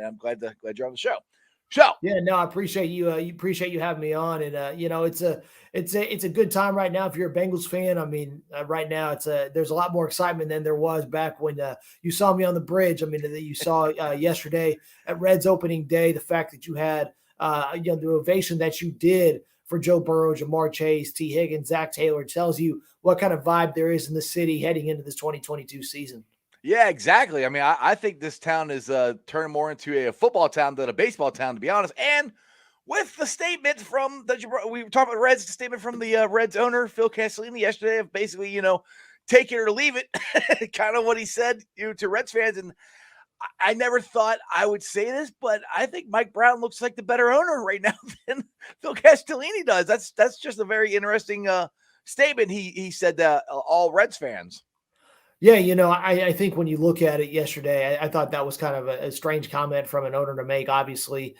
I'm glad you're on the show. So Yeah, no, I appreciate you. You appreciate you having me on, and it's a good time right now if you're a Bengals fan. I mean, right now there's a lot more excitement than there was back when you saw me on the bridge. I mean, that you saw yesterday at Reds opening day. The fact that you had the ovation that you did for Joe Burrow, Jamar Chase, T. Higgins, Zach Taylor tells you what kind of vibe there is in the city heading into this 2022 season. yeah, exactly. I mean, I think this town is turning more into a football town than a baseball town, to be honest. And with the statement from we talked about Reds, the statement from the Reds owner Phil Castellini yesterday of basically, take it or leave it, kind of what he said to Reds fans. And I never thought I would say this, but I think Mike Brown looks like the better owner right now than Phil Castellini does. That's just a very interesting statement he said to all Reds fans. Yeah, I think when you look at it yesterday, I thought that was kind of a strange comment from an owner to make. Obviously,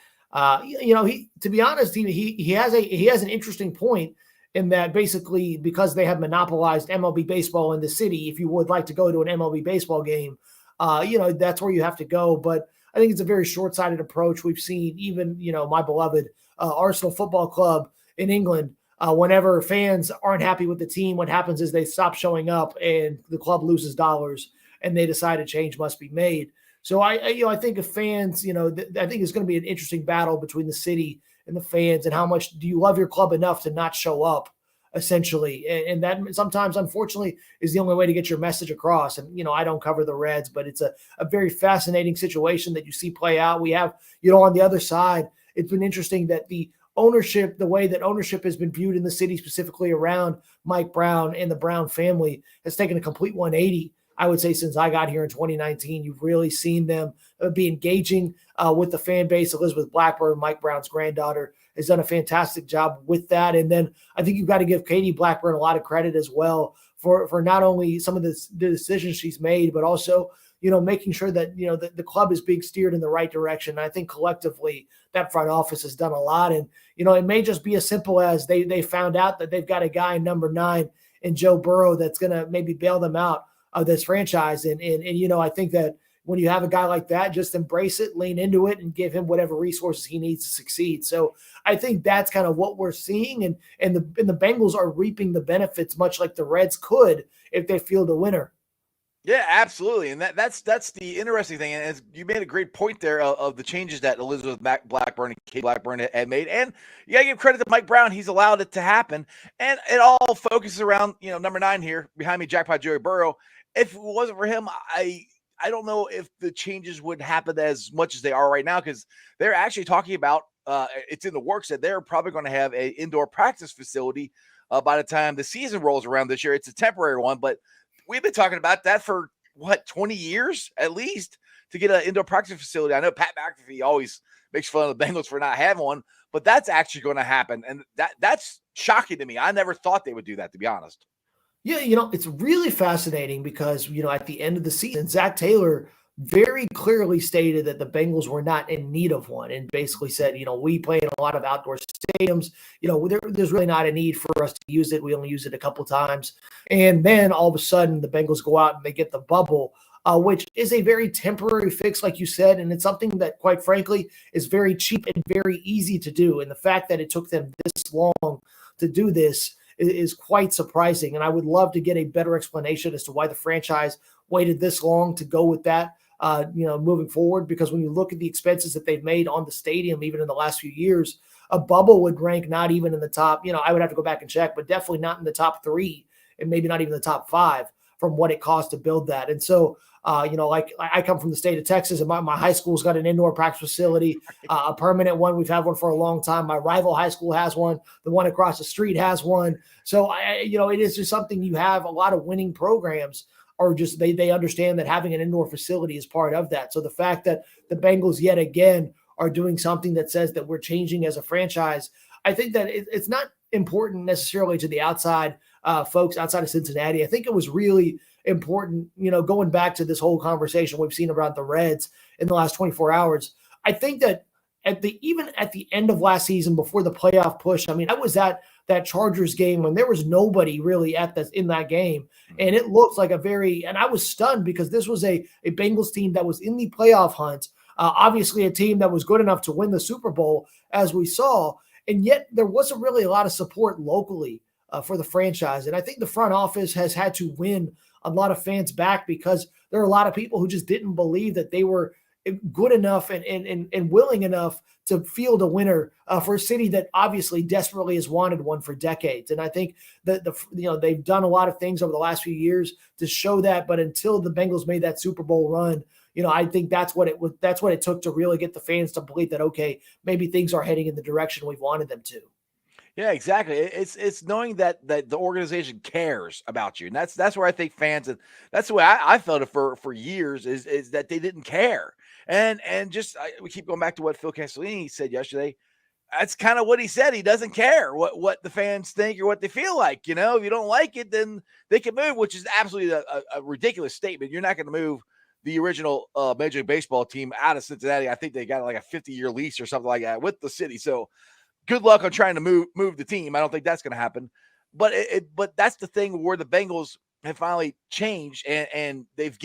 he to be honest, he has an interesting point in that basically because they have monopolized MLB baseball in the city. If you would like to go to an MLB baseball game, that's where you have to go. But I think it's a very short-sighted approach. We've seen even my beloved Arsenal Football Club in England. Whenever fans aren't happy with the team, what happens is they stop showing up and the club loses dollars and they decide a change must be made. So I think if fans, I think it's going to be an interesting battle between the city and the fans and how much do you love your club enough to not show up essentially. And that sometimes, unfortunately, is the only way to get your message across. And, I don't cover the Reds, but it's a very fascinating situation that you see play out. We have, on the other side, it's been interesting that the way that ownership has been viewed in the city, specifically around Mike Brown and the Brown family, has taken a complete 180. I would say since I got here in 2019, you've really seen them be engaging with the fan base. Elizabeth Blackburn, Mike Brown's granddaughter, has done a fantastic job with that. And then I think you've got to give Katie Blackburn a lot of credit as well for not only some of the decisions she's made, but also making sure that, the club is being steered in the right direction. And I think collectively that front office has done a lot. And, it may just be as simple as they found out that they've got a guy number 9 in Joe Burrow that's going to maybe bail them out of this franchise. And I think that when you have a guy like that, just embrace it, lean into it, and give him whatever resources he needs to succeed. So I think that's kind of what we're seeing. And the Bengals are reaping the benefits, much like the Reds could if they field a winner. Yeah, absolutely. And that's the interesting thing. And you made a great point there of the changes that Elizabeth Blackburn and Kate Blackburn had made. And you got to give credit to Mike Brown. He's allowed it to happen. And it all focuses around, number 9 here behind me, Jackpot Joey Burrow. If it wasn't for him, I don't know if the changes would happen as much as they are right now, because they're actually talking about it's in the works that they're probably going to have an indoor practice facility by the time the season rolls around this year. It's a temporary one, but we've been talking about that for 20 years at least to get an indoor practice facility. I know Pat McAfee always makes fun of the Bengals for not having one, but that's actually going to happen. And that's shocking to me. I never thought they would do that, to be honest. Yeah, it's really fascinating because, at the end of the season, Zach Taylor very clearly stated that the Bengals were not in need of one and basically said, we play in a lot of outdoor stadiums. There's really not a need for us to use it. We only use it a couple times. And then all of a sudden the Bengals go out and they get the bubble, which is a very temporary fix, like you said. And it's something that, quite frankly, is very cheap and very easy to do. And the fact that it took them this long to do this is quite surprising. And I would love to get a better explanation as to why the franchise waited this long to go with that, moving forward, because when you look at the expenses that they've made on the stadium, even in the last few years, a bubble would rank not even in the top, I would have to go back and check, but definitely not in the top 3 and maybe not even the top 5 from what it cost to build that. And so, like I come from the state of Texas, and my high school's got an indoor practice facility, a permanent one. We've had one for a long time. My rival high school has one. The one across the street has one. So, it is just something you have a lot of winning programs or just they understand that having an indoor facility is part of that. So the fact that the Bengals yet again are doing something that says that we're changing as a franchise, I think that it's not important necessarily to the outside folks outside of Cincinnati. I think it was really important, going back to this whole conversation we've seen about the Reds in the last 24 hours. I think that even at the end of last season, before the playoff push, I was at that Chargers game when there was nobody really in that game. And it looked like and I was stunned because this was a Bengals team that was in the playoff hunt, Obviously, a team that was good enough to win the Super Bowl, as we saw, and yet there wasn't really a lot of support locally for the franchise. And I think the front office has had to win a lot of fans back because there are a lot of people who just didn't believe that they were good enough and willing enough to field a winner for a city that obviously desperately has wanted one for decades. And I think that they've done a lot of things over the last few years to show that. But until the Bengals made that Super Bowl run, I think that's what it took to really get the fans to believe that, okay, maybe things are heading in the direction we've wanted them to. Yeah, exactly. It's knowing that the organization cares about you, and that's where I think fans, and that's the way I felt it for years, is that they didn't care, and just we keep going back to what Phil Castellini said yesterday. That's kind of what he said. He doesn't care what the fans think or what they feel like. If you don't like it, then they can move, which is absolutely a ridiculous statement. You're not going to move the original Major League Baseball team out of Cincinnati. I think they got like a 50-year lease or something like that with the city. So good luck on trying to move the team. I don't think that's going to happen. But but that's the thing where the Bengals have finally changed, and they've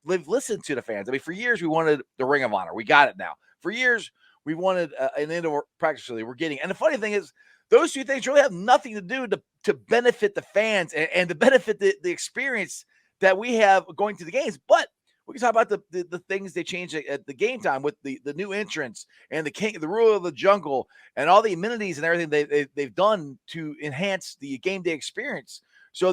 listened to the fans. I mean, for years we wanted the Ring of Honor. We got it now. For years we wanted an indoor practice facility. We're getting. And the funny thing is, those two things really have nothing to do to benefit the fans and to benefit the experience that we have going to the games. But we can talk about the things they changed at the game time with the new entrance and the rule of the jungle and all the amenities and everything they've done to enhance the game day experience.